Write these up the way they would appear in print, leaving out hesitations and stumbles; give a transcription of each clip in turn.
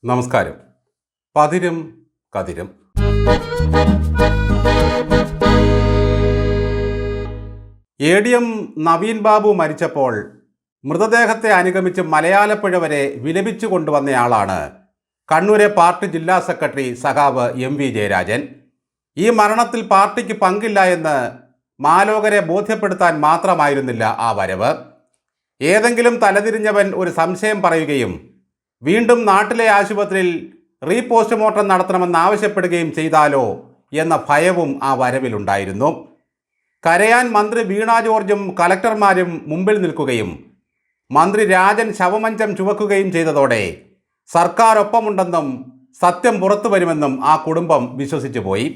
നമസ്കാരം. പതിരും കതിരും. ADM നവീൻ ബാബു മരിച്ചപ്പോൾ മൃതദേഹത്തെ അനുഗമിച്ച് മലയാലപ്പുഴ വരെ വിലപിച്ചു കൊണ്ടുവന്നയാളാണ് കണ്ണൂരെ പാർട്ടി ജില്ലാ സെക്രട്ടറി സഖാവ് MV ജയരാജൻ. ഈ മരണത്തിൽ പാർട്ടിക്ക് പങ്കില്ല എന്ന് മാലോകരെ ബോധ്യപ്പെടുത്താൻ മാത്രമായിരുന്നില്ല ആ വരവ്. ഏതെങ്കിലും തലതിരിഞ്ഞവൻ ഒരു സംശയം പറയുകയും വീണ്ടും നാട്ടിലെ ആശുപത്രിയിൽ റീപോസ്റ്റ്മോർട്ടം നടത്തണമെന്നാവശ്യപ്പെടുകയും ചെയ്താലോ എന്ന ഭയവും ആ വരവിലുണ്ടായിരുന്നു. കരയാൻ മന്ത്രി വീണ ജോർജും കലക്ടർമാരും മുമ്പിൽ നിൽക്കുകയും മന്ത്രി രാജൻ ശവമഞ്ചം ചുവക്കുകയും ചെയ്തതോടെ സർക്കാർ ഒപ്പമുണ്ടെന്നും സത്യം പുറത്തു വരുമെന്നും ആ കുടുംബം വിശ്വസിച്ചു പോയി.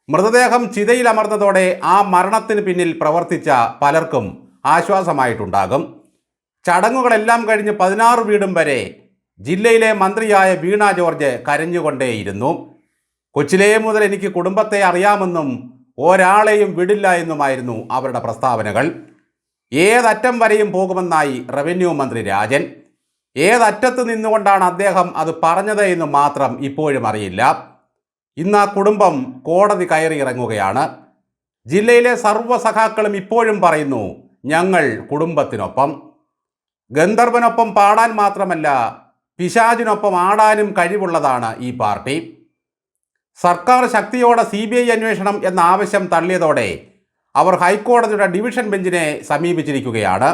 മൃതദേഹം ചിതയിലമർന്നതോടെ ആ മരണത്തിന് പിന്നിൽ പ്രവർത്തിച്ച പലർക്കും ആശ്വാസമായിട്ടുണ്ടാകും. ചടങ്ങുകളെല്ലാം കഴിഞ്ഞ് 16 വീടും വരെ ജില്ലയിലെ മന്ത്രിയായ വീണ ജോർജ് കരഞ്ഞുകൊണ്ടേയിരുന്നു. കൊച്ചിലേ മുതൽ എനിക്ക് കുടുംബത്തെ അറിയാമെന്നും ഒരാളെയും വിടില്ല എന്നുമായിരുന്നു അവരുടെ പ്രസ്താവനകൾ. ഏതറ്റം വരെയും പോകുമെന്നായി റവന്യൂ മന്ത്രി രാജൻ. ഏതറ്റത്ത് നിന്നുകൊണ്ടാണ് അദ്ദേഹം അത് പറഞ്ഞത് എന്ന് മാത്രം ഇപ്പോഴും അറിയില്ല. ഇന്ന് ആ കുടുംബം കോടതി കയറി ഇറങ്ങുകയാണ്. ജില്ലയിലെ സർവ്വ സഖാക്കളും ഇപ്പോഴും പറയുന്നു, ഞങ്ങൾ കുടുംബത്തിനൊപ്പം. ഗന്ധർവനൊപ്പം പാടാൻ മാത്രമല്ല, പിശാചിനൊപ്പം ആടാനും കഴിവുള്ളതാണ് ഈ പാർട്ടി. സർക്കാർ ശക്തിയോടെ CBI അന്വേഷണം എന്ന ആവശ്യം തള്ളിയതോടെ അവർ ഹൈക്കോടതിയുടെ ഡിവിഷൻ ബെഞ്ചിനെ സമീപിച്ചിരിക്കുകയാണ്.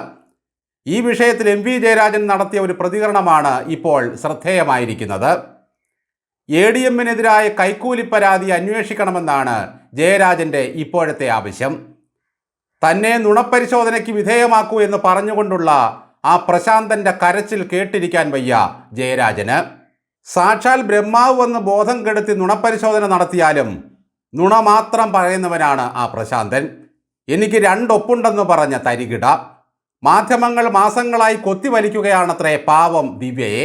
ഈ വിഷയത്തിൽ MV ജയരാജൻ നടത്തിയ ഒരു പ്രതികരണമാണ് ഇപ്പോൾ ശ്രദ്ധേയമായിരിക്കുന്നത്. ADMനെതിരായ കൈക്കൂലി പരാതി അന്വേഷിക്കണമെന്നാണ് ജയരാജൻ്റെ ഇപ്പോഴത്തെ ആവശ്യം. തന്നെ നുണപരിശോധനയ്ക്ക് വിധേയമാക്കൂ എന്ന് പറഞ്ഞുകൊണ്ടുള്ള ആ പ്രശാന്തൻ്റെ കരച്ചിൽ കേട്ടിരിക്കാൻ വയ്യ ജയരാജന്. സാക്ഷാൽ ബ്രഹ്മാവ് വന്ന് ബോധം കെടുത്തി നുണപരിശോധന നടത്തിയാലും നുണ മാത്രം പറയുന്നവനാണ് ആ പ്രശാന്തൻ. എനിക്ക് 2 ഒപ്പുണ്ടെന്ന് പറഞ്ഞ തരികിട. മാധ്യമങ്ങൾ മാസങ്ങളായി കൊത്തിവലിക്കുകയാണത്രേ പാവം ദിവ്യയെ.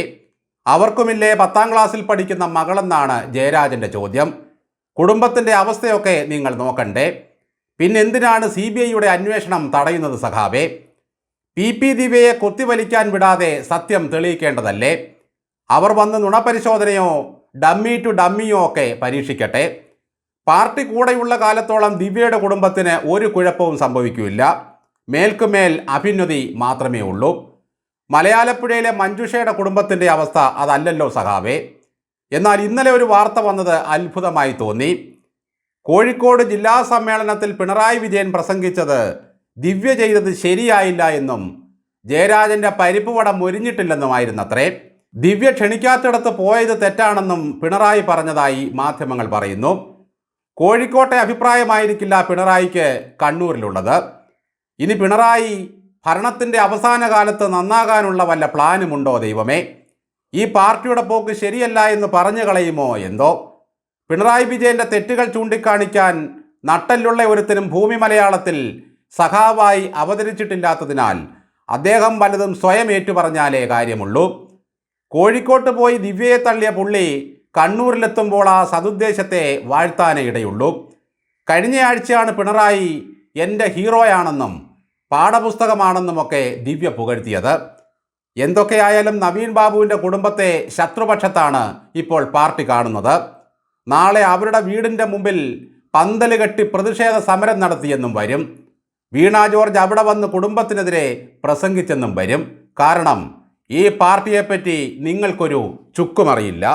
അവർക്കുമില്ലേ 10ാം ക്ലാസ്സിൽ പഠിക്കുന്ന മകളെന്നാണ് ജയരാജൻ്റെ ചോദ്യം. കുടുംബത്തിൻ്റെ അവസ്ഥയൊക്കെ നിങ്ങൾ നോക്കണ്ടേ? പിന്നെന്തിനാണ് CBIയുടെ അന്വേഷണം തടയുന്നത് സഖാവേ? PP ദിവ്യയെ കൊത്തിവലിക്കാൻ വിടാതെ സത്യം തെളിയിക്കേണ്ടതല്ലേ? അവർ വന്ന് നുണപരിശോധനയോ ഡമ്മി ടു ഡമ്മിയോ ഒക്കെ പരീക്ഷിക്കട്ടെ. പാർട്ടി കൂടെയുള്ള കാലത്തോളം ദിവ്യയുടെ കുടുംബത്തിന് ഒരു കുഴപ്പവും സംഭവിക്കില്ല. മേൽക്കുമേൽ അഭ്യുന്നതി മാത്രമേ ഉള്ളൂ. മലയാലപ്പുഴയിലെ മഞ്ജുഷയുടെ കുടുംബത്തിൻ്റെ അവസ്ഥ അതല്ലല്ലോ സഖാവേ. എന്നാൽ ഇന്നലെ ഒരു വാർത്ത വന്നത് അത്ഭുതമായി തോന്നി. കോഴിക്കോട് ജില്ലാ സമ്മേളനത്തിൽ പിണറായി വിജയൻ പ്രസംഗിച്ചത് ദിവ്യ ചെയ്തത് ശരിയായില്ല എന്നും ജയരാജൻ്റെ പരിപ്പുവട മൊരിഞ്ഞിട്ടില്ലെന്നുമായിരുന്നത്രേ. ദിവ്യ ക്ഷണിക്കാത്തിടത്ത് പോയത് തെറ്റാണെന്നും പിണറായി പറഞ്ഞതായി മാധ്യമങ്ങൾ പറയുന്നു. കോഴിക്കോട്ടെ അഭിപ്രായമായിരിക്കില്ല പിണറായിക്ക് കണ്ണൂരിലുള്ളത്. ഇനി പിണറായി ഭരണത്തിൻ്റെ അവസാന കാലത്ത് നന്നാകാനുള്ള വല്ല പ്ലാനുമുണ്ടോ ദൈവമേ? ഈ പാർട്ടിയുടെ പോക്ക് ശരിയല്ല എന്ന് പറഞ്ഞു കളയുമോ എന്തോ? പിണറായി വിജയൻ്റെ തെറ്റുകൾ ചൂണ്ടിക്കാണിക്കാൻ നട്ടലുള്ള ഒരുത്തനും ഭൂമി മലയാളത്തിൽ സഖാവായി അവതരിച്ചിട്ടില്ലാത്തതിനാൽ അദ്ദേഹം വല്ലതും സ്വയം ഏറ്റുപറഞ്ഞാലേ കാര്യമുള്ളൂ. കോഴിക്കോട്ട് പോയി ദിവ്യയെ തള്ളിയ പുള്ളി കണ്ണൂരിലെത്തുമ്പോൾ ആ സതുദ്ദേശത്തെ വാഴ്ത്താനേ ഇടയുള്ളൂ. കഴിഞ്ഞയാഴ്ചയാണ് പിണറായി എൻ്റെ ഹീറോയാണെന്നും പാഠപുസ്തകമാണെന്നുമൊക്കെ ദിവ്യ പുകഴ്ത്തിയത്. എന്തൊക്കെയായാലും നവീൻ ബാബുവിൻ്റെ കുടുംബത്തെ ശത്രുപക്ഷത്താണ് ഇപ്പോൾ പാർട്ടി കാണുന്നത്. നാളെ അവരുടെ വീടിൻ്റെ മുമ്പിൽ പന്തല് കെട്ടി പ്രതിഷേധ സമരം നടത്തിയെന്നും വരും. വീണ ജോർജ് അവിടെ വന്ന് കുടുംബത്തിനെതിരെ പ്രസംഗിച്ചെന്നും വരും. കാരണം ഈ പാർട്ടിയെപ്പറ്റി നിങ്ങൾക്കൊരു ചുക്കുമറിയില്ല.